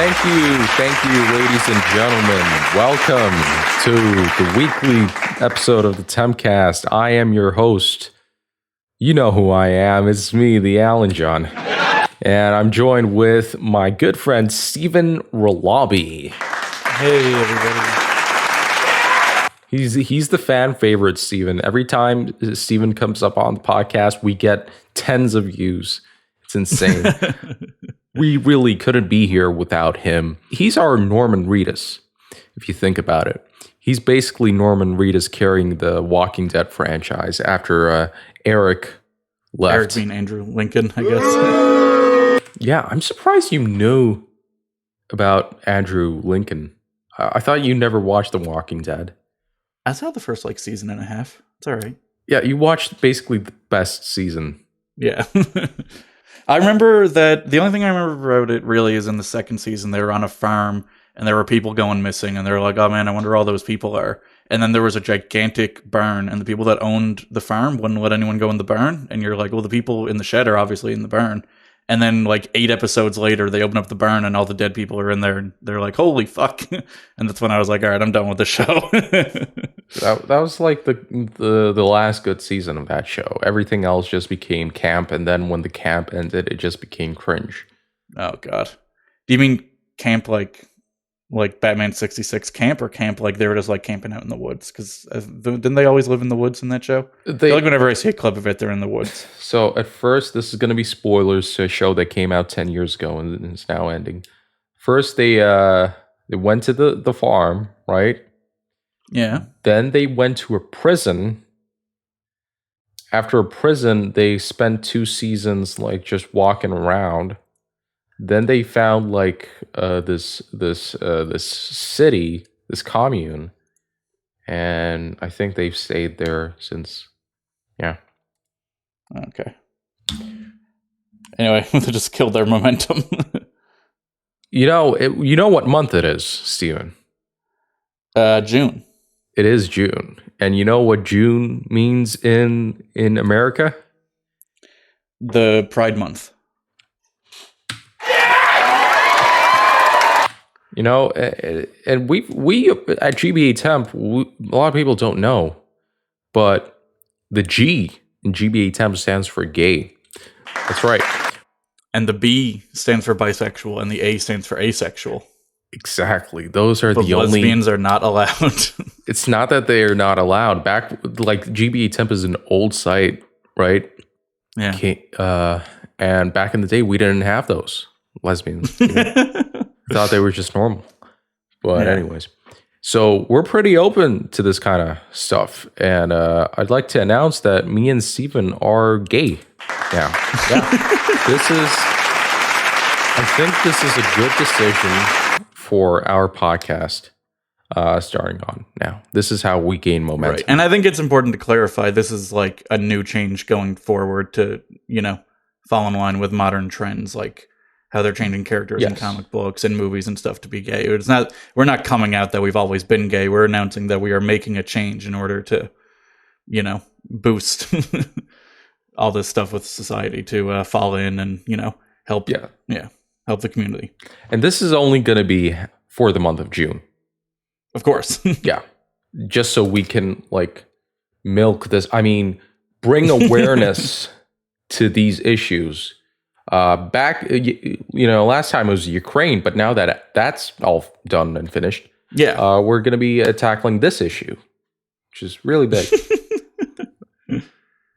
Thank you, ladies and gentlemen. Welcome to the weekly episode of the Tempcast. I am your host. You know who I am. It's me, the Alan John. And I'm joined with my good friend, Stephen Ralabi. Hey, everybody. He's the fan favorite, Stephen. Every time Stephen comes up on the podcast, we get tens of views. It's insane. We really couldn't be here without him. He's our Norman Reedus, if you think about it. He's basically Norman Reedus carrying the Walking Dead franchise after Eric left. Eric being Andrew Lincoln, I guess. Yeah, I'm surprised you knew about Andrew Lincoln. I thought you never watched The Walking Dead. I saw the first season and a half. It's all right. Yeah, you watched basically the best season. Yeah. I remember that the only thing I remember about it really is in the second season, they were on a farm and there were people going missing and they were like, oh man, I wonder where all those people are. And then there was a gigantic barn and the people that owned the farm wouldn't let anyone go in the barn. And you're like, well, the people in the shed are obviously in the barn. And then 8 episodes later, they open up the barn and all the dead people are in there and they're like, holy fuck. And that's when I was like, all right, I'm done with the show. That was like the last good season of that show. Everything else just became camp. And then when the camp ended, it just became cringe. Oh, God. Do you mean camp like Batman 66 camp or camp they were just camping out in the woods? Because didn't they always live in the woods in that show? I feel like whenever I see a clip of it, they're in the woods. So at first, this is going to be spoilers to a show that came out 10 years ago and it's now ending. First, they went to the farm, right? Yeah. Then they went to a prison. After a prison, they spent 2 seasons just walking around. Then they found this city, this commune, and I think they've stayed there since. Yeah. Okay. Anyway, they just killed their momentum. You know what month it is, Steven? June. It is June, and you know what June means in America? The Pride Month. You know, and we at GBA Temp, a lot of people don't know, but the G in GBA Temp stands for gay. That's right. And the B stands for bisexual, and the A stands for asexual. Exactly. Those are the only... lesbians are not allowed. It's not that they are not allowed. Back, GBA Temp is an old site, right? Yeah. And back in the day, we didn't have those lesbians. I thought they were just normal. But anyways, so we're pretty open to this kind of stuff. And I'd like to announce that me and Steven are gay now. Yeah. I think this is a good decision for our podcast starting on now. This is how we gain momentum. Right. And I think it's important to clarify this is a new change going forward to, fall in line with modern trends, how they're changing characters in comic books and movies and stuff to be gay. We're not coming out that we've always been gay. We're announcing that we are making a change in order to, boost all this stuff with society to fall in and, help. Help the community. And this is only going to be for the month of June. Of course. Yeah. Just so we can milk this. I mean, bring awareness to these issues. Back, last time it was Ukraine, but now that that's all done and finished, we're going to be tackling this issue, which is really big.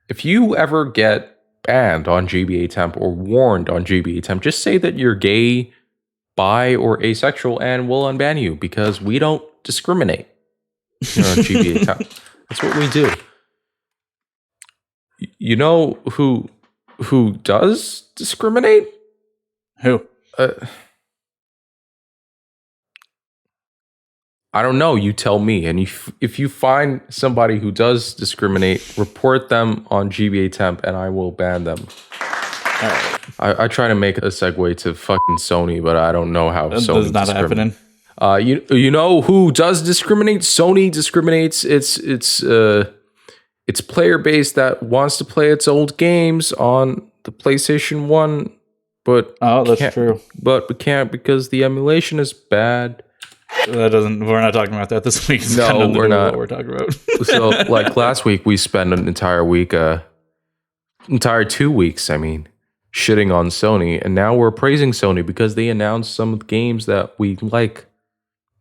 If you ever get banned on GBA Temp or warned on GBA Temp, just say that you're gay, bi, or asexual, and we'll unban you because we don't discriminate here on GBA Temp. That's what we do. You know who does discriminate? Who? I don't know. You tell me. And if you find somebody who does discriminate, report them on GBA Temp, and I will ban them. All right. I try to make a segue to fucking Sony, but I don't know how Sony not happening. You know who does discriminate? Sony discriminates. It's player base that wants to play its old games on the PlayStation 1 but that's true. But we can't because the emulation is bad. We're not talking about that this week. It's No, we're not. What we're talking about. So, like last week, we spent an entire week, entire 2 weeks, I mean, shitting on Sony, and now we're praising Sony because they announced some of the games that we like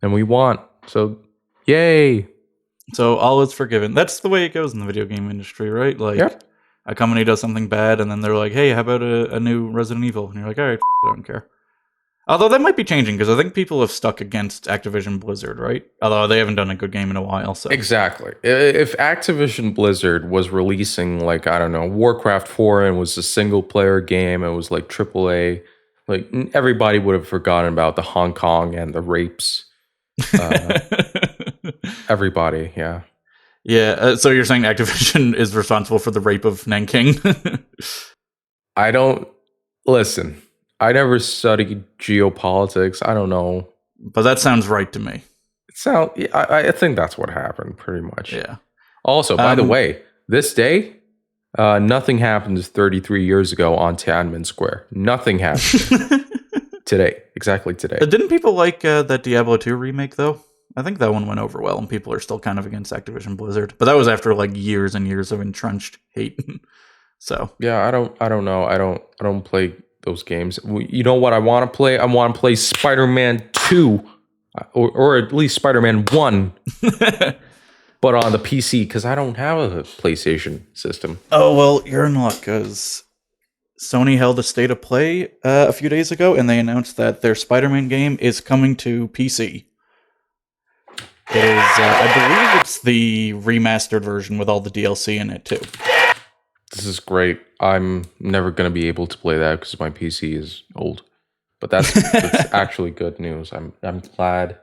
and we want. So, yay! So all is forgiven. That's the way it goes in the video game industry, right? Like, Yep. a company does something bad, and then they're like, "Hey, how about a new Resident Evil?" And you're like, "All right, I don't care." Although that might be changing because I think people have stuck against Activision Blizzard, right? Although they haven't done a good game in a while. So Exactly. If Activision Blizzard was releasing, like, I don't know, Warcraft 4 and was a single player game, it was like AAA, like everybody would have forgotten about the Hong Kong and the rapes. Everybody, yeah. Yeah, so you're saying Activision is responsible for the rape of Nanking? I don't listen. I never studied geopolitics. I don't know. But that sounds right to me. I think that's what happened, pretty much. Yeah. Also, by the way, this day, nothing happened 33 years ago on Tiananmen Square. Nothing happened today. Exactly today. Didn't people like that Diablo 2 remake, though? I think that one went over well, and people are still kind of against Activision Blizzard. But that was after like years and years of entrenched hate. So yeah, I don't know. I don't play those games. You know what I want to play? I want to play Spider-Man 2, or at least Spider-Man 1, but on the PC because I don't have a PlayStation system. Oh well, you're in luck because Sony held a state of play a few days ago, and they announced that their Spider-Man game is coming to PC. It is, I believe it's the remastered version with all the DLC in it, too. This is great. I'm never going to be able to play that because my PC is old. But that's actually good news. I'm glad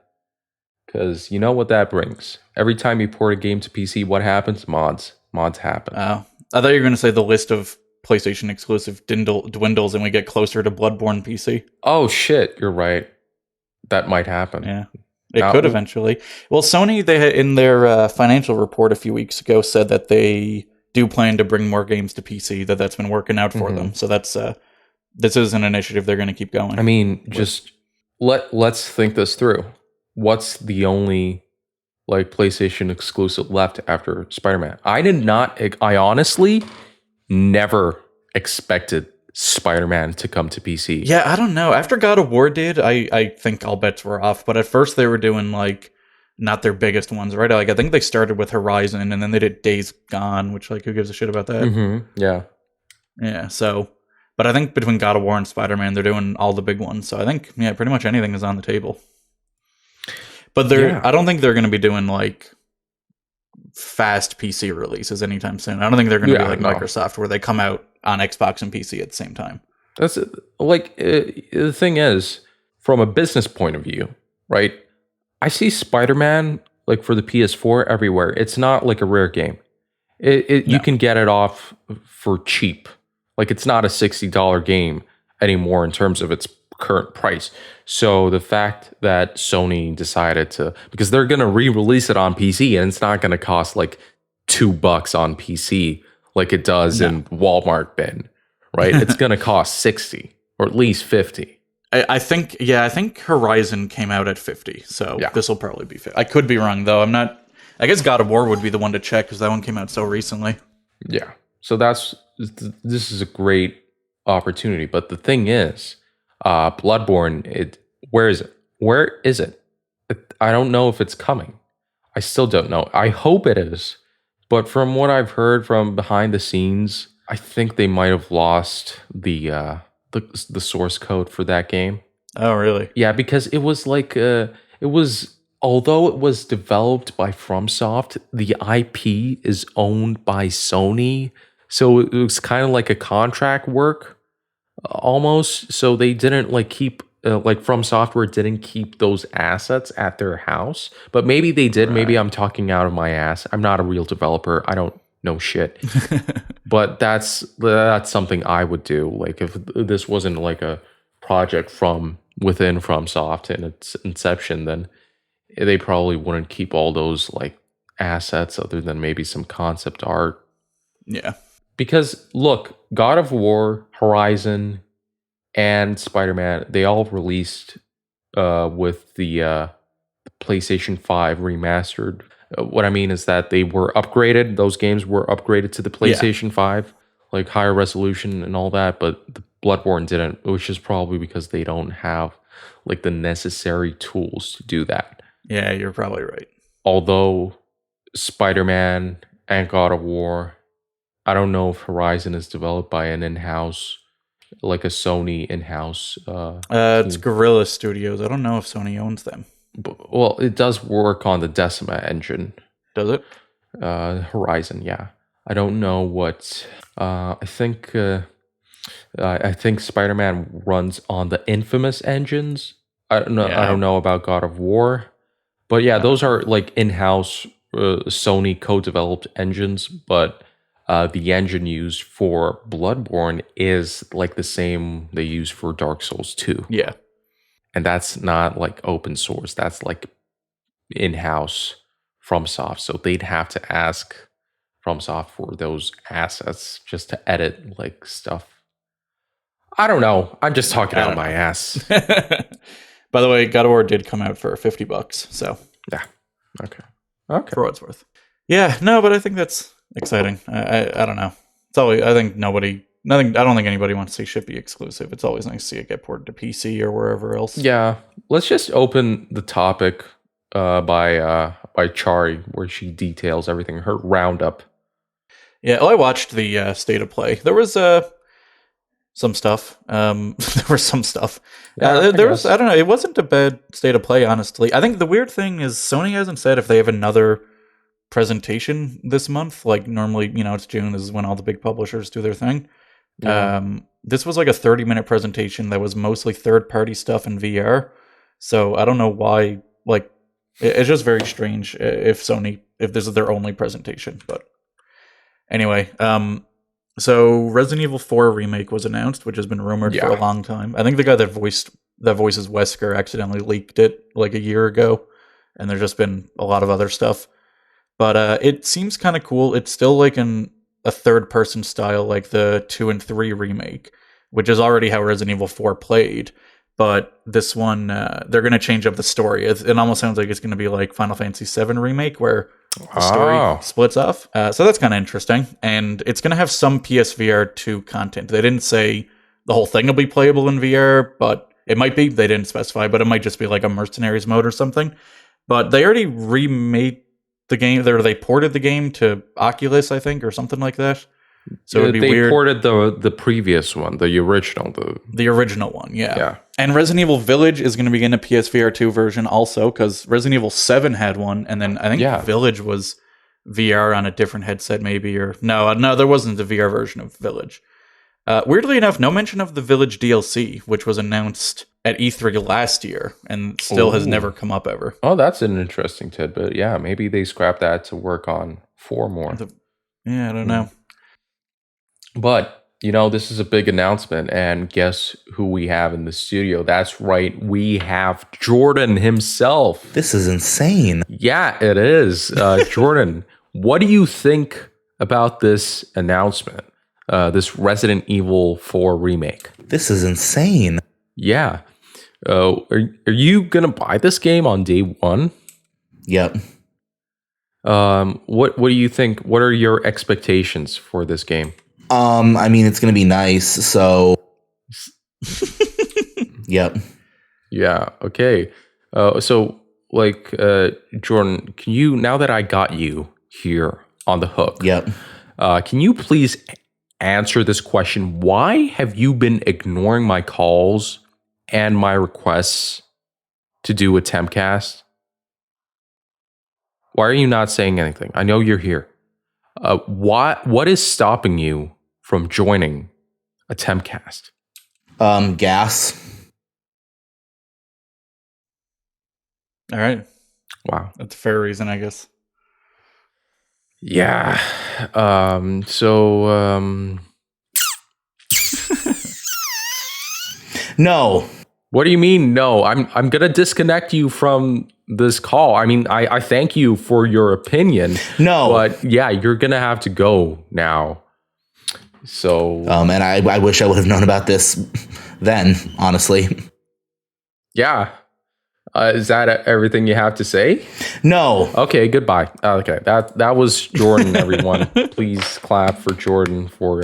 because you know what that brings. Every time you port a game to PC, what happens? Mods happen. Oh, I thought you were going to say the list of PlayStation exclusive dwindles and we get closer to Bloodborne PC. Oh, shit. You're right. That might happen. Yeah. It could eventually. Well, Sony, they in their financial report a few weeks ago said that they do plan to bring more games to PC. That's been working out for them. So that's this is an initiative they're going to keep going. I mean, just let's think this through. What's the only like PlayStation exclusive left after Spider-Man? I honestly never expected Spider-Man to come to PC. Yeah, I don't know. After God of War did, I think all bets were off. But at first they were doing like not their biggest ones, right? Like I think they started with Horizon and then they did Days Gone, which like who gives a shit about that? Mm-hmm. Yeah. Yeah, so but I think between God of War and Spider-Man, they're doing all the big ones. So I think pretty much anything is on the table. But I don't think they're going to be doing like fast PC releases anytime soon. I don't think they're going to be like Microsoft where they come out on Xbox and PC at the same time. That's like the thing is, from a business point of view, right? I see Spider-Man like for the PS4 everywhere. It's not like a rare game. You can get it off for cheap. Like it's not a $60 game anymore in terms of its current price. So the fact that Sony decided to, because they're going to re-release it on PC and it's not going to cost like $2 on PC like it does in Walmart bin, right? It's going to cost 60 or at least 50. I think Horizon came out at 50. So this will probably be 50. I could be wrong though. I'm not. I guess God of War would be the one to check because that one came out so recently. Yeah. So this is a great opportunity. But the thing is, Bloodborne, where is it? Where is it? I don't know if it's coming. I still don't know. I hope it is. But from what I've heard from behind the scenes, I think they might have lost the source code for that game. Oh, really? Yeah, because it was like although it was developed by FromSoft, the IP is owned by Sony. So it was kind of like a contract work almost. So they didn't like keep From Software didn't keep those assets at their house, but maybe they did. Right. Maybe I'm talking out of my ass. I'm not a real developer. I don't know shit. But that's something I would do. Like if this wasn't like a project from within FromSoft in its inception, then they probably wouldn't keep all those like assets other than maybe some concept art. Yeah. Because look, God of War, Horizon, and Spider-Man, they all released with the PlayStation 5 remastered. What I mean is that they were upgraded. Those games were upgraded to the PlayStation 5, like higher resolution and all that, but the Bloodborne didn't, which is probably because they don't have like the necessary tools to do that. Yeah, you're probably right. Although Spider-Man and God of War, I don't know if Horizon is developed by an in-house, like a Sony in-house. It's Guerrilla Studios. I don't know if Sony owns them. Well, it does work on the Decima engine. Does it? Horizon, yeah. I don't know what. I think Spider-Man runs on the Infamous engines. I don't know. Yeah. I don't know about God of War, but yeah, those are like in-house Sony co-developed engines. But the engine used for Bloodborne is like the same they use for Dark Souls 2. Yeah. And that's not like open source. That's like in-house FromSoft. So they'd have to ask FromSoft for those assets just to edit like stuff. I don't know. I'm just talking out my ass. By the way, God of War did come out for $50. So yeah. Okay. For what it's worth. Yeah. No, but I think that's exciting. I don't know. It's always. I think I don't think anybody wants to see shit be exclusive. It's always nice to see it get ported to PC or wherever else. Yeah. Let's just open the topic by Chari, where she details everything, her roundup. Yeah, well, I watched the State of Play. There was some stuff. There was some stuff. There was. I don't know. It wasn't a bad State of Play, honestly. I think the weird thing is Sony hasn't said if they have another presentation this month. Like normally, it's June. This is when all the big publishers do their thing. Yeah. This was like a 30-minute presentation that was mostly third-party stuff in VR. So I don't know why. Like, it's just very strange if this is their only presentation. But anyway, so Resident Evil 4 remake was announced, which has been rumored for a long time. I think the guy that voices Wesker accidentally leaked it like a year ago, and there's just been a lot of other stuff. But it seems kind of cool. It's still like a third-person style, like the 2 and 3 remake, which is already how Resident Evil 4 played. But this one, they're going to change up the story. It almost sounds like it's going to be like Final Fantasy VII Remake, where the story splits off. So that's kind of interesting. And it's going to have some PSVR 2 content. They didn't say the whole thing will be playable in VR, but it might be. They didn't specify, but it might just be like a Mercenaries mode or something. But they already remade the game. They ported the game to Oculus, I think, or something like that. So it'd be weird. They ported the previous one, the original. The original one, yeah. And Resident Evil Village is going to be in a PSVR 2 version also, because Resident Evil 7 had one, and then I think Village was VR on a different headset maybe, or no, there wasn't a VR version of Village. Weirdly enough, no mention of the Village DLC, which was announced at E3 last year, and still has never come up ever. Oh, that's an interesting tidbit. Yeah, maybe they scrapped that to work on 4 more. I don't know. But, this is a big announcement, and guess who we have in the studio? That's right, we have Jordan himself. This is insane. Yeah, it is. Jordan, what do you think about this announcement? This Resident Evil 4 remake? This is insane. Yeah. Are you going to buy this game on day one? Yep. What do you think? What are your expectations for this game? I mean, it's going to be nice, so yep. Yeah, okay. So Jordan, can you, now that I got you here on the hook, yep. Can you please answer this question? Why have you been ignoring my calls and my requests to do a Tempcast? Why are you not saying anything? I know you're here. What is stopping you from joining a Tempcast? Gas. All right. Wow. That's a fair reason, I guess. Yeah. No. What do you mean no? I'm gonna disconnect you from this call. I mean, I thank you for your opinion. No. But yeah, you're gonna have to go now. So, And I wish I would have known about this then, honestly. yeah. Is that everything you have to say? No. Okay, goodbye. Okay, that was Jordan, everyone. Please clap for Jordan for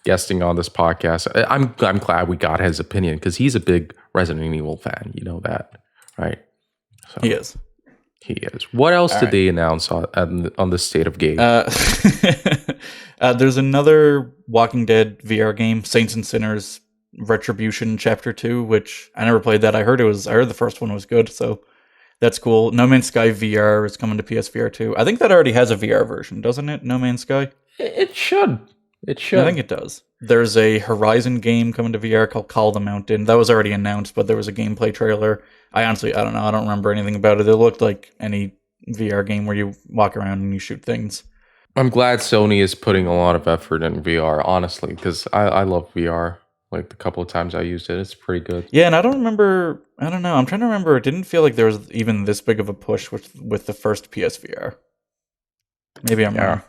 guesting on this podcast. I'm glad we got his opinion because he's a big Resident Evil fan. You know that, right? So, He is. He is. What else did they announce on the State of Game? There's another Walking Dead VR game, Saints and Sinners Retribution Chapter 2, which I never played that. I heard the first one was good, so that's cool. No Man's Sky VR is coming to PSVR 2. I think that already has a VR version, doesn't it? No Man's Sky? It should. It should. I think it does. There's a Horizon game coming to VR called Call of the Mountain. That was already announced, but there was a gameplay trailer. I don't know. I don't remember anything about it. It looked like any VR game where you walk around and you shoot things. I'm glad Sony is putting a lot of effort in VR, honestly, because I love VR. Like the couple of times I used it, it's pretty good. Yeah, and I don't know. I'm trying to remember. It didn't feel like there was even this big of a push with the first PSVR. Maybe I'm wrong.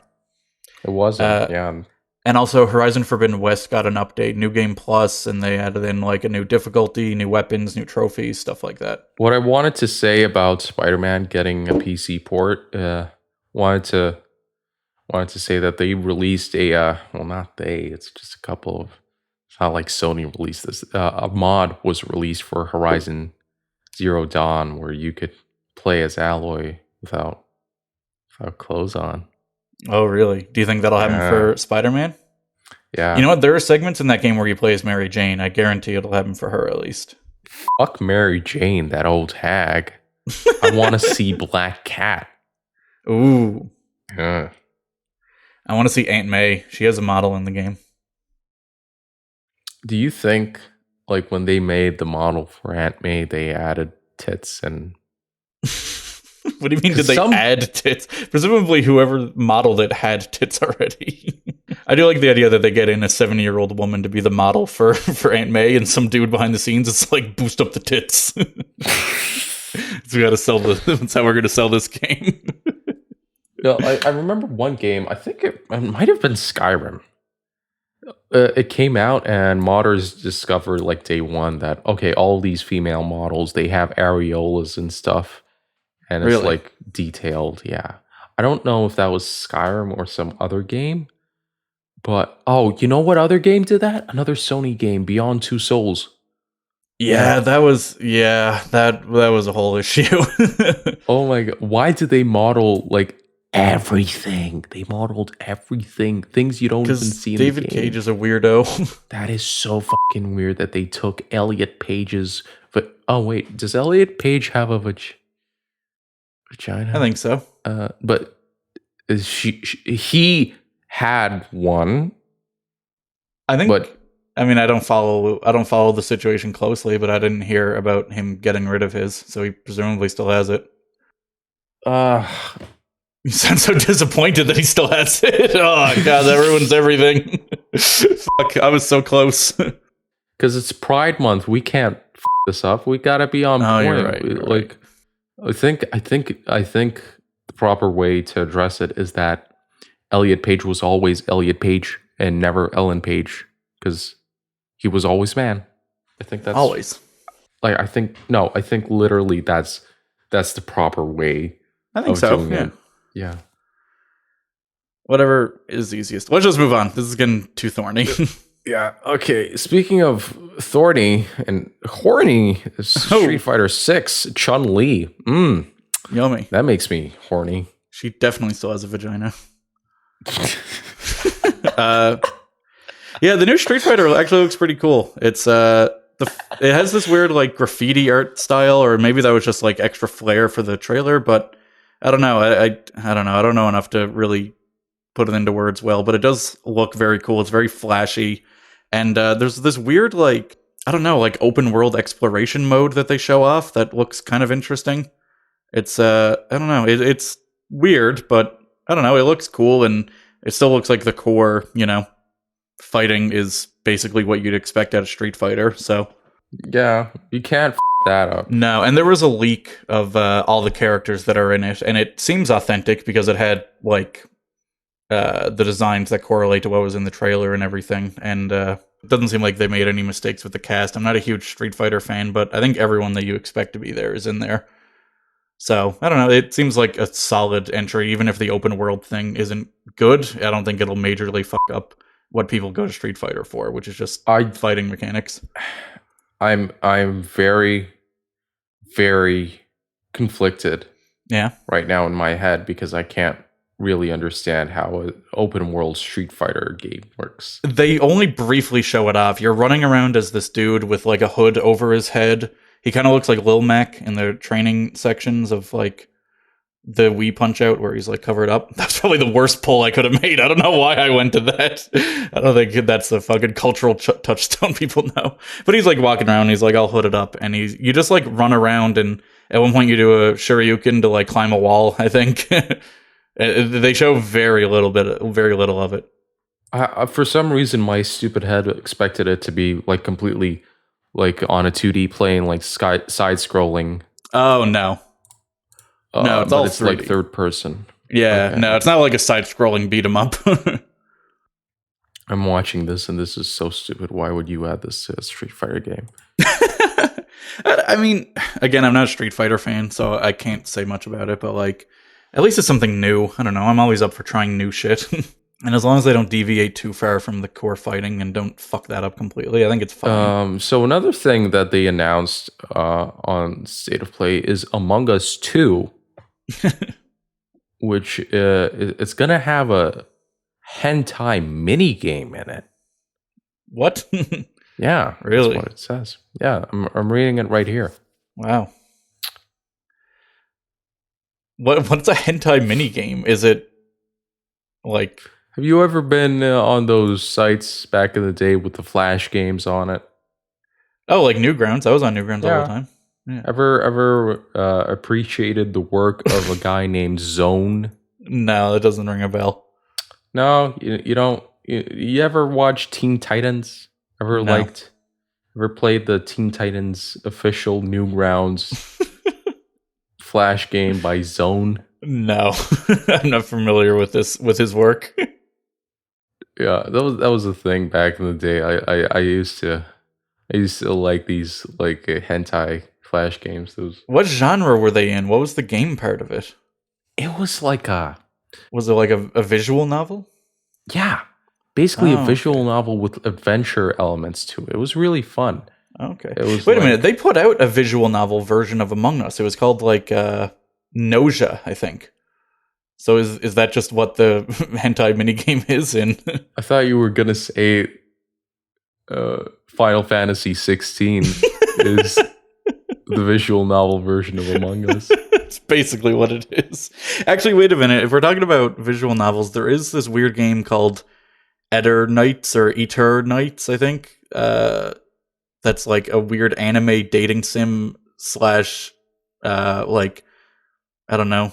It wasn't, yeah. And also, Horizon Forbidden West got an update, New Game Plus, and they added in like a new difficulty, new weapons, new trophies, stuff like that. What I wanted to say about Spider-Man getting a PC port, wanted to say that they released it's just a couple of. It's not like Sony released this. A mod was released for Horizon Zero Dawn where you could play as Aloy without clothes on. Oh, really? Do you think that'll happen for Spider-Man? Yeah. You know what? There are segments in that game where you play as Mary Jane. I guarantee it'll happen for her at least. Fuck Mary Jane, that old hag. I want to see Black Cat. Ooh. Yeah. I want to see Aunt May. She has a model in the game. Do you think, like, when they made the model for Aunt May, they added tits and... What do you mean, did they add tits? Presumably whoever modeled it had tits already. I do like the idea that they get in a 70-year-old woman to be the model for Aunt May, and some dude behind the scenes is like, boost up the tits. So we gotta sell that's how we're gonna sell this game. No, I remember one game, I think it might have been Skyrim. It came out and modders discovered like day one that, okay, all these female models, they have areolas and stuff. And it's like detailed, yeah. I don't know if that was Skyrim or some other game. But, you know what other game did that? Another Sony game, Beyond Two Souls. Yeah, that was a whole issue. Oh my god. Why did they model like everything? They modeled everything. Things you don't even see in the game. David Cage is a weirdo. That is so fucking weird that they took Elliot Page's... But, oh wait, does Elliot Page have a vagina? I think so. But he had one. I think... I mean, I don't follow the situation closely, but I didn't hear about him getting rid of his, so he presumably still has it. You sound so disappointed that he still has it. Oh god, that ruins everything. Fuck, I was so close. Because it's Pride Month, we can't f this up. We gotta be on point. You're right, you're like, right. I think the proper way to address it is that Elliot Page was always Elliot Page and never Ellen Page, because he was always man. I think that's always. Like, I think literally that's the proper way. I think so. Yeah. Yeah. Whatever is easiest. Let's just move on. This is getting too thorny. Yeah. Okay. Speaking of thorny and horny, Street Fighter 6, Chun-Li. Yummy. That makes me horny. She definitely still has a vagina. Yeah, the new Street Fighter actually looks pretty cool. It's it has this weird like graffiti art style, or maybe that was just like extra flair for the trailer, but I don't know. I don't know. I don't know enough to really put it into words well, but it does look very cool. It's very flashy. And there's this weird, like, I don't know, like open world exploration mode that they show off that looks kind of interesting. It's, I don't know. It's weird, but I don't know. It looks cool, and it still looks like the core, fighting is basically what you'd expect out of Street Fighter. So, yeah, you can't f that up. No, and there was a leak of all the characters that are in it, and it seems authentic because it had like the designs that correlate to what was in the trailer and everything. And it doesn't seem like they made any mistakes with the cast. I'm not a huge Street Fighter fan, but I think everyone that you expect to be there is in there. So, I don't know. It seems like a solid entry, even if the open world thing isn't good. I don't think it'll majorly fuck up what people go to Street Fighter for, which is just fighting mechanics. I'm very, very conflicted right now in my head because I can't really understand how an open world Street Fighter game works. They only briefly show it off. You're running around as this dude with like a hood over his head. He kind of looks like Lil Mac in the training sections of like the Wii Punch Out where he's like covered up. That's probably the worst pull I could have made. I don't know why I went to that. I don't think that's a fucking cultural touchstone people know. But he's like walking around. He's like all hooded up, and you just like run around, and at one point you do a Shoryuken to like climb a wall. I think they show very little of it. For some reason, my stupid head expected it to be like completely like on a 2D plane, like side scrolling. Oh no. No, it's all 3D. Like third person. Yeah, okay. No, it's not like a side-scrolling beat 'em up. I'm watching this, and this is so stupid. Why would you add this to a Street Fighter game? I mean, again, I'm not a Street Fighter fan, so I can't say much about it. But like, at least it's something new. I don't know. I'm always up for trying new shit, and as long as they don't deviate too far from the core fighting and don't fuck that up completely, I think it's fine. So another thing that they announced on State of Play is Among Us 2. Which it's gonna have a hentai mini game in it. What? Yeah, really? That's what it says. Yeah, I'm reading it right here. Wow. What's a hentai mini game? Is it like? Have you ever been on those sites back in the day with the Flash games on it? Oh, like Newgrounds. I was on Newgrounds all the time. Yeah. Ever appreciated the work of a guy named Zone? No, that doesn't ring a bell. No, you don't. You ever watch Teen Titans? Ever played the Teen Titans official Newgrounds Flash game by Zone? No, I'm not familiar with his work. Yeah, that was a thing back in the day. I used to like these like hentai Flash games. What genre were they in? What was the game part of it? It was like Was it like a visual novel? Yeah, basically a visual novel with adventure elements to it. It was really fun. Okay. Wait a minute. They put out a visual novel version of Among Us. It was called like Nausea, I think. So is that just what the hentai minigame is in? I thought you were gonna say Final Fantasy 16 is the visual novel version of Among Us. It's basically what it is. Actually, wait a minute. If we're talking about visual novels, there is this weird game called Eternights or Eternights, I think. That's like a weird anime dating sim / like, I don't know,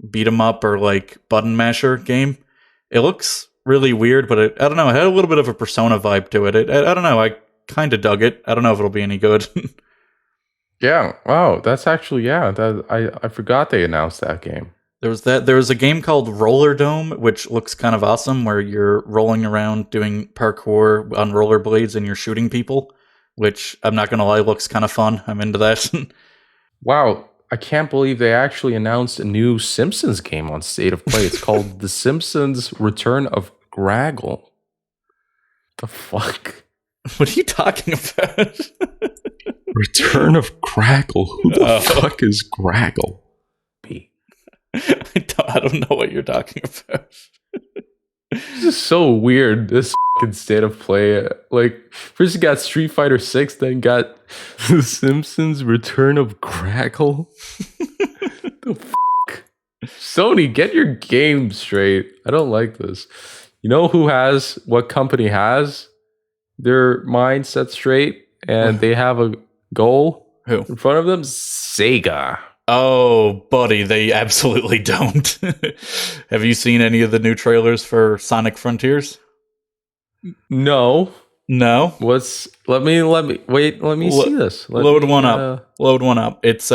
beat 'em up or like button masher game. It looks really weird, but I don't know. It had a little bit of a Persona vibe to it. I don't know. I kind of dug it. I don't know if it'll be any good. Yeah. Wow. That's actually I forgot they announced that game. There was a game called Roller Dome, which looks kind of awesome, where you're rolling around doing parkour on rollerblades and you're shooting people, which I'm not gonna lie, looks kind of fun. I'm into that. Wow. I can't believe they actually announced a new Simpsons game on State of Play. It's called The Simpsons Return of Graggle. The fuck? What are you talking about? Return of Graggle? Who the fuck is Graggle? I don't know what you're talking about. This is so weird. This fucking State of Play. Like, first you got Street Fighter 6, then got The Simpsons Return of Graggle. The fuck? Sony, get your game straight. I don't like this. You know what company has their mind set straight and they have a goal in front of them? Sega. Oh, buddy, they absolutely don't. Have you seen any of the new trailers for Sonic Frontiers? No. No? Let me see this. Load one up. It's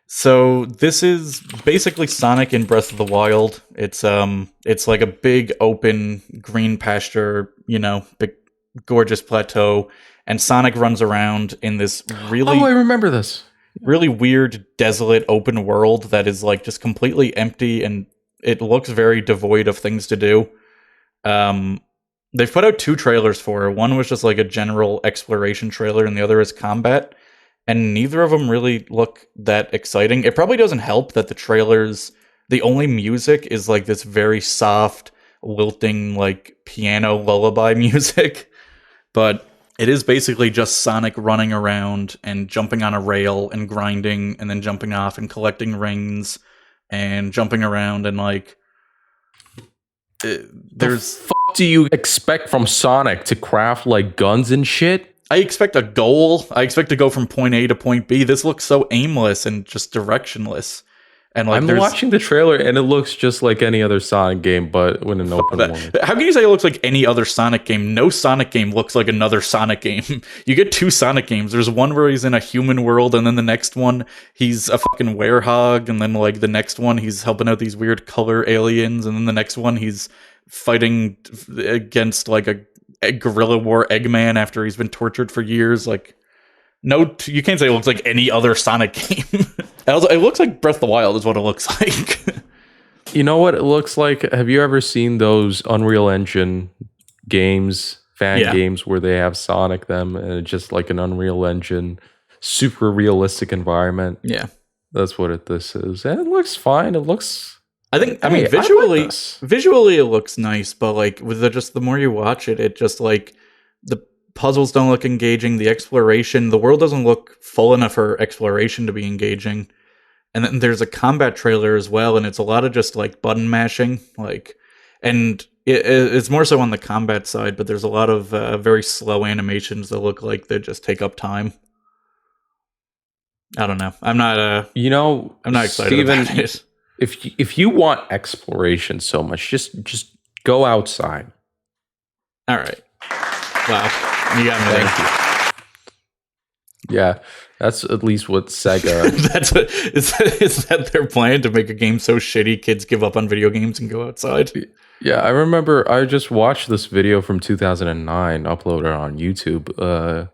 So this is basically Sonic in Breath of the Wild. It's like a big open green pasture, big gorgeous plateau, and Sonic runs around in this really I remember this. really weird, desolate open world that is like just completely empty, and it looks very devoid of things to do. They've put out 2 trailers for it. One was just like a general exploration trailer, and the other is combat. And neither of them really look that exciting. It probably doesn't help that the trailers, the only music is like this very soft, lilting, like piano lullaby music. But it is basically just Sonic running around and jumping on a rail and grinding and then jumping off and collecting rings and jumping around and like there's The fuck do you expect from Sonic to craft like guns and shit? I expect a goal. I expect to go from point A to point B. This looks so aimless and just directionless. And like, I'm watching the trailer and it looks just like any other Sonic game, but with an open world. How can you say it looks like any other Sonic game? No Sonic game looks like another Sonic game. You get 2 Sonic games. There's one where he's in a human world, and then the next one he's a fucking werehog, and then like the next one he's helping out these weird color aliens, and then the next one he's fighting against like a guerrilla war Eggman after he's been tortured for years. Like, no, you can't say it looks like any other Sonic game. It looks like Breath of the Wild is what it looks like. You know what it looks like? Have you ever seen those Unreal Engine games, games where they have Sonic them and it's just like an Unreal Engine, super realistic environment? Yeah. That's what this is. And it looks fine. It looks... I mean, visually it looks nice, but like with the more you watch it, it just like the puzzles don't look engaging. The exploration, the world doesn't look full enough for exploration to be engaging. And then there's a combat trailer as well, and it's a lot of just like button mashing, and it's more so on the combat side. But there's a lot of very slow animations that look like they just take up time. I don't know. I'm not. I'm not excited about it. If you want exploration so much, just go outside. All right. Wow. You got me there. Thank you. Yeah, that's at least what Sega... Is that their plan, to make a game so shitty kids give up on video games and go outside? Yeah, I remember I just watched this video from 2009 uploaded on YouTube.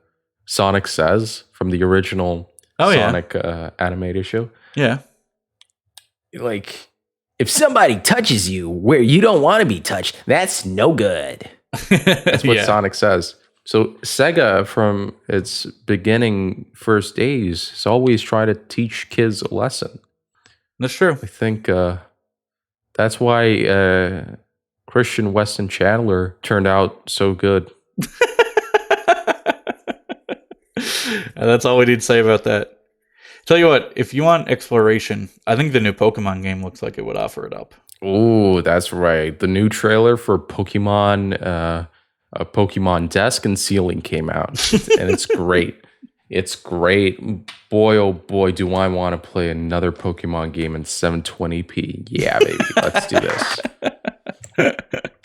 Sonic Says, from the original Sonic animated show. Yeah. Like, if somebody touches you where you don't want to be touched, that's no good. That's what Sonic says. So Sega, from its beginning first days, has always tried to teach kids a lesson. That's true. I think that's why Christian Weston Chandler turned out so good. That's all we need to say about that. Tell you what, if you want exploration, I think the new Pokemon game looks like it would offer it up. Oh, that's right. The new trailer for Pokemon, Pokemon Desk and Ceiling came out, and it's great. It's great. Boy, oh boy, do I want to play another Pokemon game in 720p. Yeah, baby, let's do this.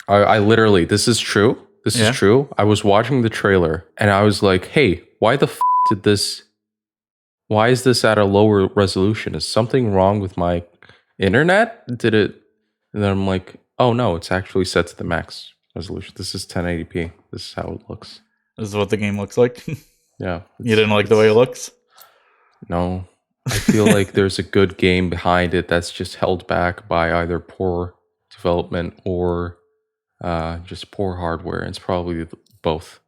I literally, this is true. This is true. I was watching the trailer, and I was like, hey, why the did this... Why is this at a lower resolution? Is something wrong with my internet? Did it? And then I'm like, oh no, it's actually set to the max resolution. This is 1080p. This is how it looks. This is what the game looks like. Yeah. You didn't like the way it looks? No. I feel like there's a good game behind it that's just held back by either poor development or just poor hardware. It's probably both.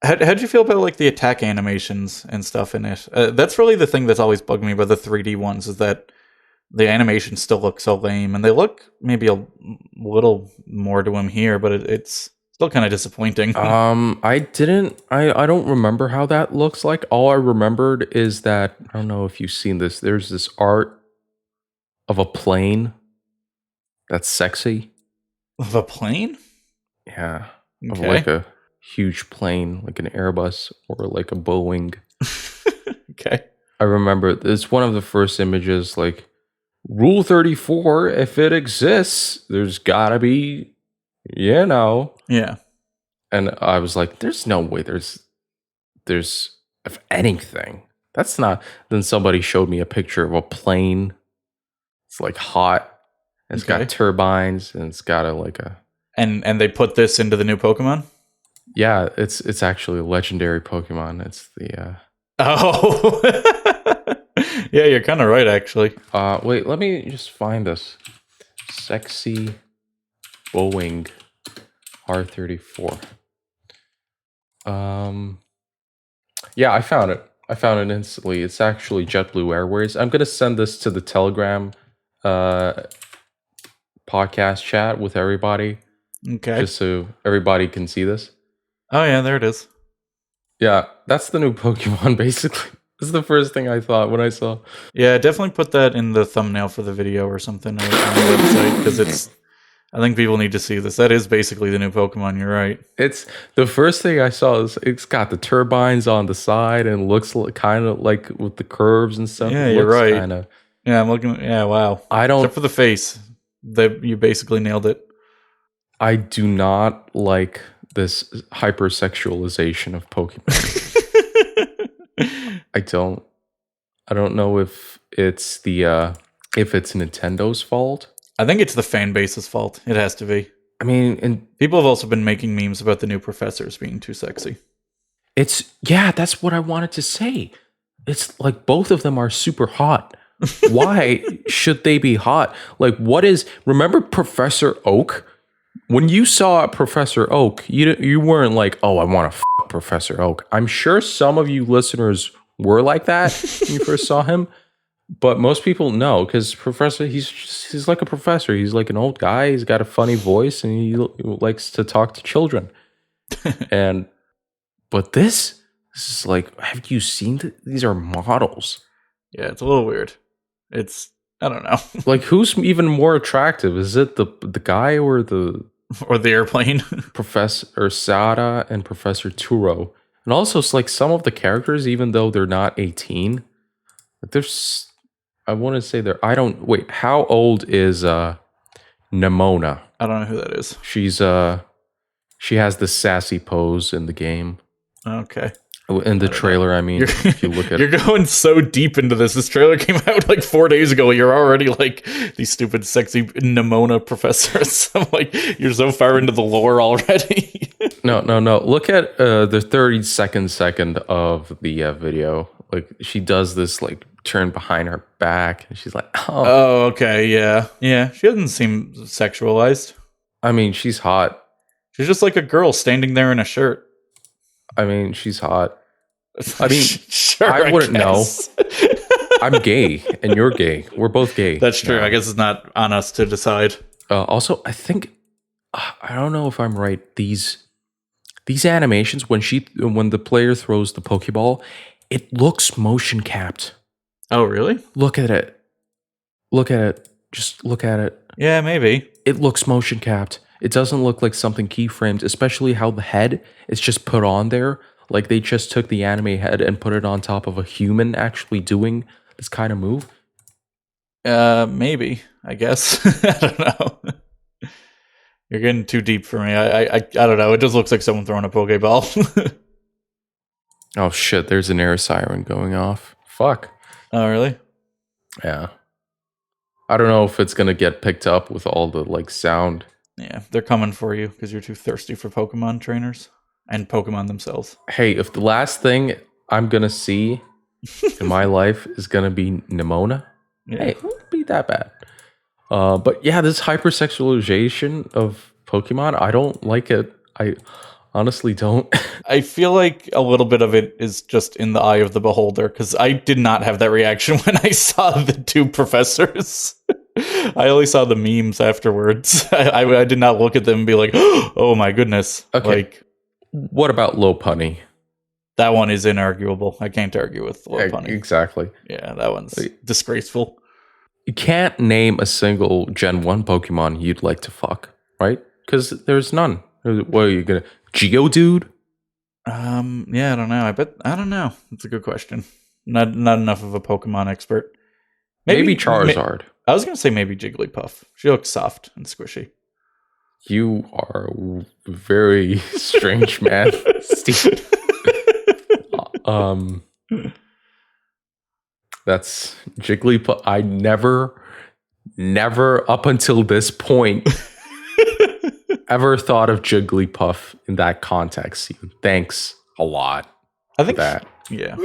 How'd you feel about like the attack animations and stuff in it? That's really the thing that's always bugged me about the 3D ones, is that the animations still look so lame, and they look maybe a little more to them here, but it's still kind of disappointing. I don't remember how that looks like. All I remembered is that, I don't know if you've seen this, there's this art of a plane that's sexy. Of a plane? Yeah. Okay. Of like a huge plane, like an Airbus or like a Boeing. Okay. I remember it's one of the first images, like, Rule 34, if it exists, there's gotta be, Yeah. And I was like, there's no way there's if anything, That's not. Then somebody showed me a picture of a plane. It's like hot. It's got turbines and it's got a. And they put this into the new Pokemon? Yeah, it's actually a legendary Pokemon. It's the. Oh. Yeah, you're kind of right, actually. Wait, let me just find this. Sexy Boeing R34. Yeah, I found it. I found it instantly. It's actually JetBlue Airways. I'm gonna send this to the Telegram podcast chat with everybody. Okay. Just so everybody can see this. Oh yeah, there it is. Yeah, that's the new Pokemon, basically. This is the first thing I thought when I saw. Yeah, definitely put that in the thumbnail for the video or something on the website, because I think people need to see this. That is basically the new Pokemon, you're right. It's the first thing I saw is it's got the turbines on the side and looks kind of like with the curves and stuff. Yeah, it you're looks right. Kinda, Yeah, I'm looking. Yeah, wow. I don't. Except for the face, you basically nailed it. I do not like this hypersexualization of Pokemon. I don't know if it's if it's Nintendo's fault. I think it's the fan base's fault. It has to be. I mean, and people have also been making memes about the new professors being too sexy. That's what I wanted to say. It's like both of them are super hot. Why should they be hot? Like, remember Professor Oak? When you saw Professor Oak, you weren't like, oh, I want to Professor Oak. I'm sure some of you listeners were like that when you first saw him, but most people know, because he's like a professor. He's like an old guy. He's got a funny voice and he likes to talk to children. But this is like, have you seen these are models? Yeah, it's a little weird. I don't know. Like, who's even more attractive? Is it the guy or the airplane? Professor Sada and Professor Turo. And also, it's like some of the characters, even though they're not 18, like I want to say wait, how old is Nemona? I don't know who that is. She has the sassy pose in the game. Okay. In the trailer, I mean, if you look at you're going so deep into this. This trailer came out like 4 days ago. You're already like these stupid, sexy Nemona professors. I'm like, you're so far into the lore already. No. Look at the 32nd second of the video. Like, she does this like turn behind her back, and she's like, oh, okay, yeah. She doesn't seem sexualized. I mean, she's hot. She's just like a girl standing there in a shirt. I mean, she's hot. I mean, sure, I wouldn't know. I'm gay, and you're gay. We're both gay. That's true. I guess it's not on us to decide. Also, I think I don't know if I'm right. These animations when the player throws the Pokeball, it looks motion capped. Oh, really? Look at it. Just look at it. Yeah, maybe. It looks motion capped. It doesn't look like something keyframed, especially how the head is just put on there. Like they just took the anime head and put it on top of a human actually doing this kind of move. Maybe, I guess. I don't know. You're getting too deep for me. I don't know. It just looks like someone throwing a Pokeball. Oh shit, there's an air siren going off. Fuck. Oh, really? Yeah. I don't know if it's going to get picked up with all the like sound. Yeah, they're coming for you because you're too thirsty for Pokemon trainers and Pokemon themselves. Hey, if the last thing I'm going to see in my life is going to be Nemona, hey, it won't be that bad. But yeah, this hypersexualization of Pokemon, I don't like it. I honestly don't. I feel like a little bit of it is just in the eye of the beholder, because I did not have that reaction when I saw the two professors. I only saw the memes afterwards. I did not look at them and be like, oh my goodness. Okay. Like, what about Lopunny? That one is inarguable. I can't argue with Lopunny. Exactly. Yeah, that one's disgraceful. You can't name a single Gen 1 Pokemon you'd like to fuck, right? Because there's none. What are you gonna Geodude? Yeah, I don't know. I don't know. It's a good question. Not enough of a Pokemon expert. Maybe Charizard. I was gonna say maybe Jigglypuff. She looks soft and squishy. You are a very strange man, Steve. That's Jigglypuff. I never up until this point ever thought of Jigglypuff in that context. Steven. Thanks a lot. I think that. Yeah.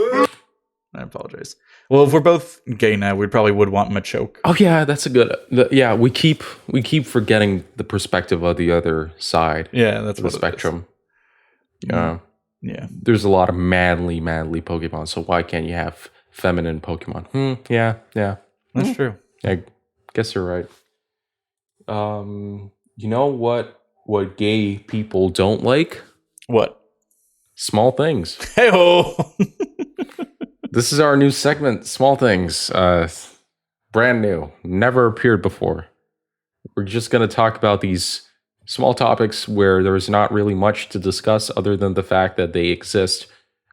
I apologize. Well, if we're both gay now, we probably would want Machoke. Oh yeah, that's a good. Yeah, we keep forgetting the perspective of the other side. Yeah, that's of the what spectrum. Yeah. Yeah. There's a lot of manly Pokemon, so why can't you have feminine Pokemon? Yeah. That's true. I guess you're right. You know what gay people don't like? What? Small things. Hey-ho! This is our new segment, Small Things. Brand new. Never appeared before. We're just going to talk about these small topics where there's not really much to discuss other than the fact that they exist.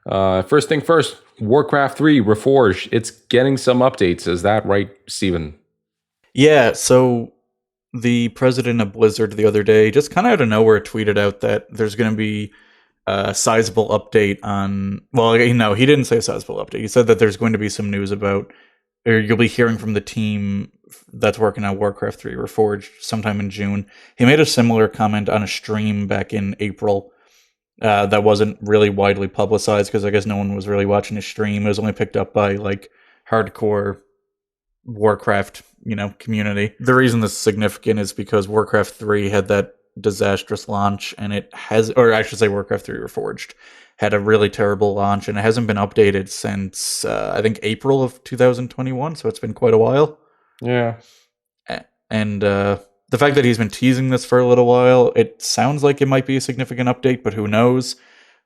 First thing first, Warcraft 3 Reforged. It's getting some updates. Is that right, Steven? Yeah, so the president of Blizzard the other day just kind of out of nowhere tweeted out that there's going to be a sizable update on... Well, no, he didn't say a sizable update. He said that there's going to be some news about... Or you'll be hearing from the team that's working on Warcraft 3 Reforged sometime in June. He made a similar comment on a stream back in April that wasn't really widely publicized because I guess no one was really watching his stream. It was only picked up by like hardcore Warcraft, community. The reason this is significant is because Warcraft 3 had that disastrous launch, and it has, or I should say Warcraft 3 Reforged had a really terrible launch, and it hasn't been updated since I think April of 2021, so it's been quite a while. Yeah. And the fact that he's been teasing this for a little while, it sounds like it might be a significant update, but who knows?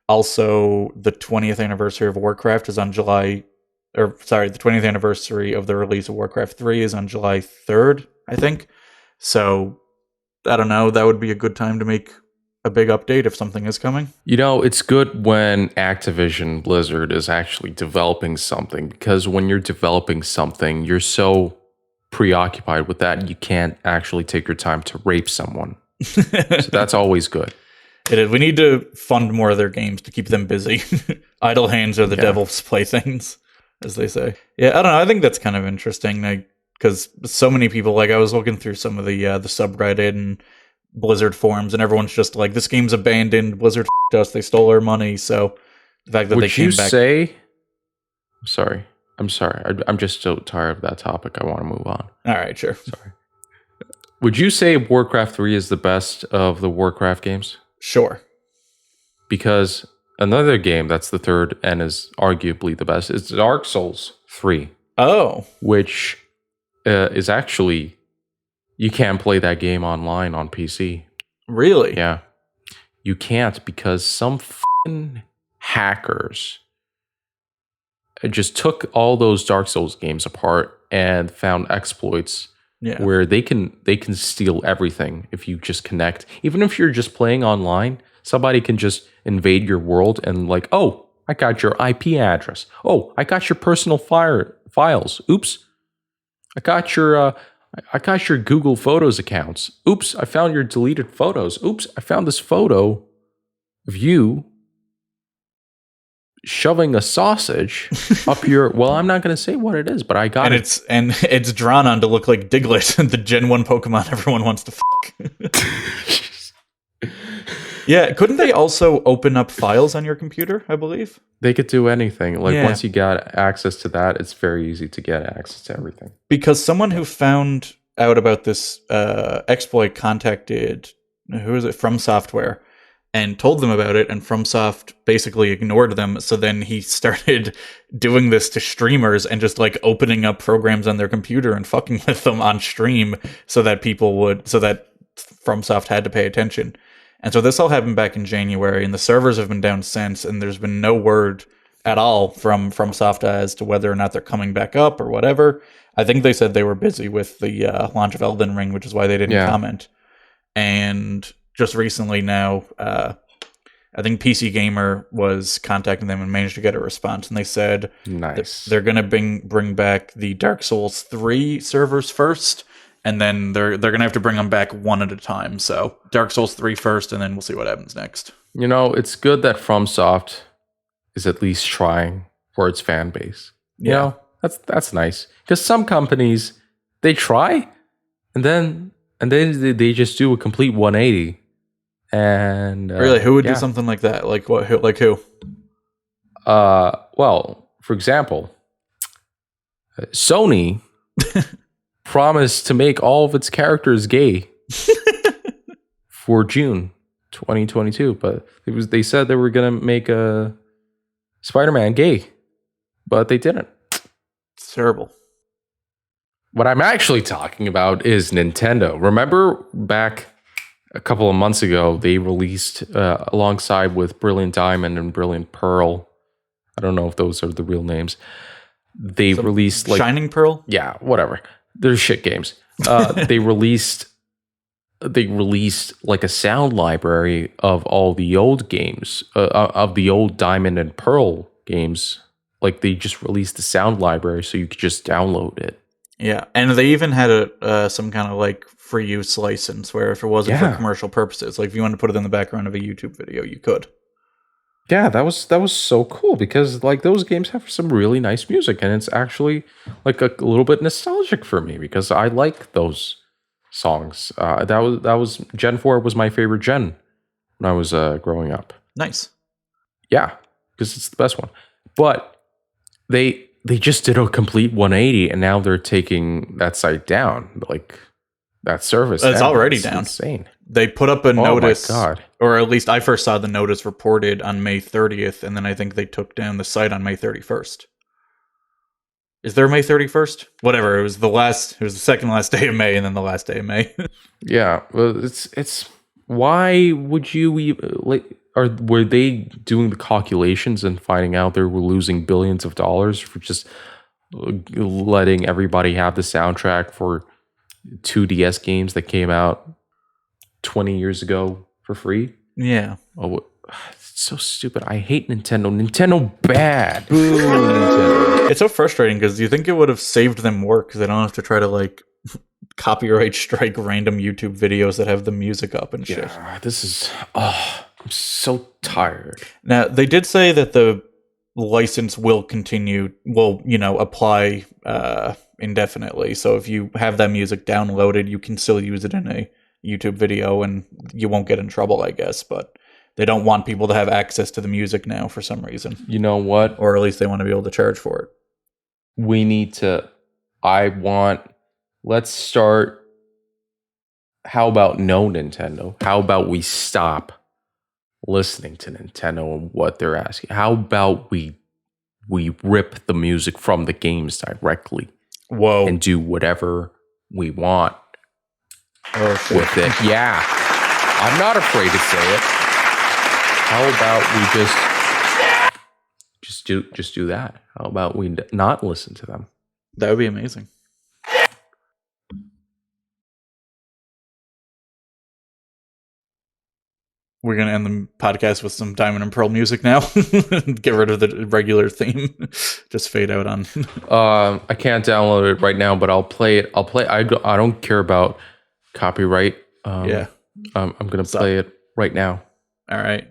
Also, the 20th anniversary of Warcraft is on the 20th anniversary of the release of Warcraft 3 is on July 3rd, I think. So, I don't know, that would be a good time to make a big update if something is coming. It's good when Activision Blizzard is actually developing something, because when you're developing something, you're so preoccupied with that, you can't actually take your time to rape someone. So that's always good. It is. We need to fund more of their games to keep them busy. Idle hands are the devil's playthings, as they say. Yeah, I don't know. I think that's kind of interesting, because so many people, I was looking through some of the subreddit and Blizzard forums, and everyone's just like, this game's abandoned, Blizzard f***ed us, they stole our money. So the fact that they came back... I'm sorry. I'm just so tired of that topic. I want to move on. All right, sure. Sorry. Would you say Warcraft 3 is the best of the Warcraft games? Sure. Because another game that's the third and is arguably the best is Dark Souls 3. Oh. Which is actually... You can't play that game online on PC. Really? Yeah. You can't, because some f***ing hackers just took all those Dark Souls games apart and found exploits where they can steal everything if you just connect. Even if you're just playing online, somebody can just invade your world and oh, I got your IP address. Oh, I got your personal files. Oops. I got your Google Photos accounts. Oops, I found your deleted photos. Oops, I found this photo of you shoving a sausage up your... Well, I'm not going to say what it is, but I got it. It's drawn on to look like Diglett, the Gen 1 Pokemon everyone wants to fuck. Yeah, couldn't they also open up files on your computer, I believe? They could do anything. Once you got access to that, it's very easy to get access to everything. Because someone who found out about this exploit contacted, who is it, From Software, and told them about it, and FromSoft basically ignored them. So then he started doing this to streamers and just opening up programs on their computer and fucking with them on stream so that FromSoft had to pay attention. And so this all happened back in January, and the servers have been down since, and there's been no word at all from FromSoft as to whether or not they're coming back up or whatever. I think they said they were busy with the launch of Elden Ring, which is why they didn't comment. And just recently now, I think PC Gamer was contacting them and managed to get a response, and they said they're going to bring back the Dark Souls 3 servers first, and then they're going to have to bring them back one at a time. So Dark Souls 3 first, and then we'll see what happens next. It's good that FromSoft is at least trying for its fan base. That's nice. Because some companies, they try, and then they just do a complete 180. And Really, who would do something like that? Like what? Who? Well, for example, Sony promised to make all of its characters gay for June 2022, but they said they were gonna make a Spider-Man gay, but they didn't. It's terrible. What I'm actually talking about is Nintendo. Remember back a couple of months ago, they released alongside with Brilliant Diamond and Brilliant Pearl. I don't know if those are the real names. They released like Shining Pearl. Yeah, whatever. They're shit games. They released like a sound library of all the old games, of the old Diamond and Pearl games. Like they just released the sound library so you could just download it. Yeah, and they even had some kind of like free use license where if it wasn't for commercial purposes, like if you wanted to put it in the background of a YouTube video, you could. Yeah, that was so cool because like those games have some really nice music, and it's actually like a little bit nostalgic for me because I like those songs. That was Gen 4 was my favorite gen when I was growing up. Nice. Yeah, because it's the best one. But they just did a complete 180, and now they're taking that site down, like that service. It's already It's down. Insane. They put up a notice, my God. or at least I first saw the notice reported on May 30th, and then I think they took down the site on May 31st. Is there May 31st? Whatever. It was the second last day of May, and then the last day of May. Yeah, well, it's why would you like? Or were they doing the calculations and finding out they were losing billions of dollars for just letting everybody have the soundtrack for 2DS games that came out 20 years ago for free? Yeah. Oh, it's so stupid. I hate Nintendo. Nintendo bad. Boo, Nintendo. It's so frustrating because you think it would have saved them work because they don't have to try to like copyright strike random YouTube videos that have the music up and shit. Yeah, this is... I'm so tired. Now, they did say that the license will apply indefinitely. So if you have that music downloaded, you can still use it in a YouTube video and you won't get in trouble, I guess. But they don't want people to have access to the music now for some reason. You know what? Or at least they want to be able to charge for it. We need to... Let's start... How about no Nintendo? How about we stop listening to Nintendo and what they're asking? How about we rip the music from the games directly? Whoa. And do whatever we want with it. Yeah. I'm not afraid to say it. How about we just do that? How about we not listen to them? That would be amazing. We're going to end the podcast with some Diamond and Pearl music now. Get rid of the regular theme. Just fade out on. I can't download it right now, but I'll play it. I don't care about copyright. Yeah. I'm going to play it right now. All right.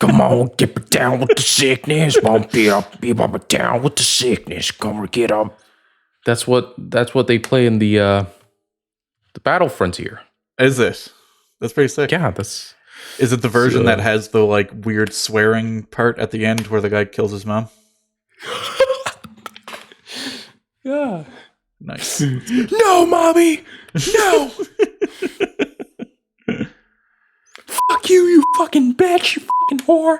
Come on, get down with the sickness. Won't be up down with the sickness. Come on, get up. That's what they play in the Battle Frontier. Is it? That's pretty sick. Yeah, that's. Is it the version that has the like weird swearing part at the end where the guy kills his mom? Yeah. Nice. No, mommy. No. Fuck you, you fucking bitch, you fucking whore.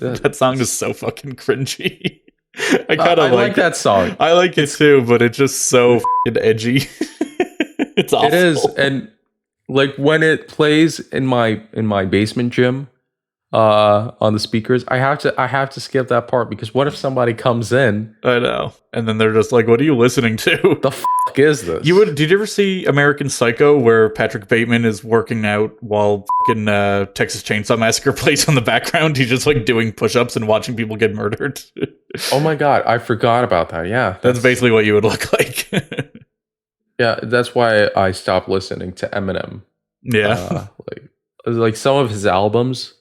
That song is so fucking cringy. I kind of like that song. I like it too, but it's just so fucking edgy. It's awful. It is, and like when it plays in my basement gym, on the speakers, I have to skip that part because what if somebody comes in? I know, and then they're just like, "What are you listening to? The fuck is this?" Did you ever see American Psycho where Patrick Bateman is working out while fucking Texas Chainsaw Massacre plays on the background? He's just like doing push-ups and watching people get murdered. Oh my god, I forgot about that. Yeah, that's basically what you would look like. Yeah, that's why I stopped listening to Eminem. Yeah. Like some of his albums,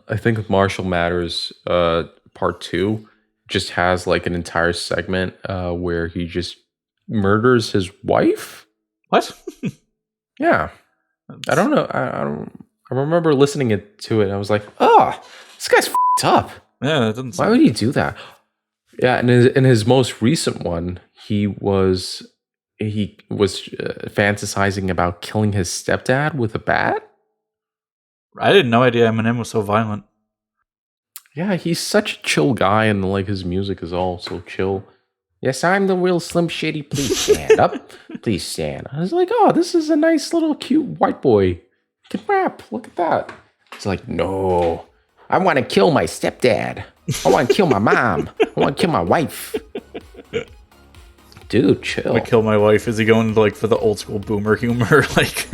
I think with Marshall Matters Part 2 just has like an entire segment where he just murders his wife. What? Yeah. I don't know. I remember listening to it and I was like, oh, this guy's f***ed up. Yeah, that doesn't. Why would he do that? Yeah, and in his most recent one, he was fantasizing about killing his stepdad with a bat. I had no idea Eminem was so violent. Yeah, he's such a chill guy, and like his music is all so chill. Yes, I'm the real Slim Shady. Please stand up. Please stand. I was like, oh, this is a nice little cute white boy. He can rap. Look at that. He's like, no, I want to kill my stepdad. I want to kill my mom. I want to kill my wife. Dude, chill. I'm gonna kill my wife. Is he going like for the old school boomer humor? Like,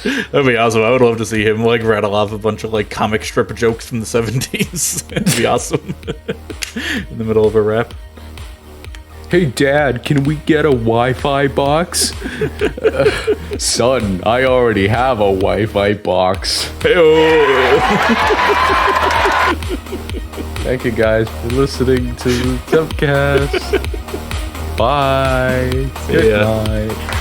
that'd be awesome. I would love to see him like rattle off a bunch of like comic strip jokes from the 70s. It'd be awesome. In the middle of a rap. Hey, Dad, can we get a Wi-Fi box? Son, I already have a Wi-Fi box. Thank you guys for listening to Tempcast. Bye. Good night.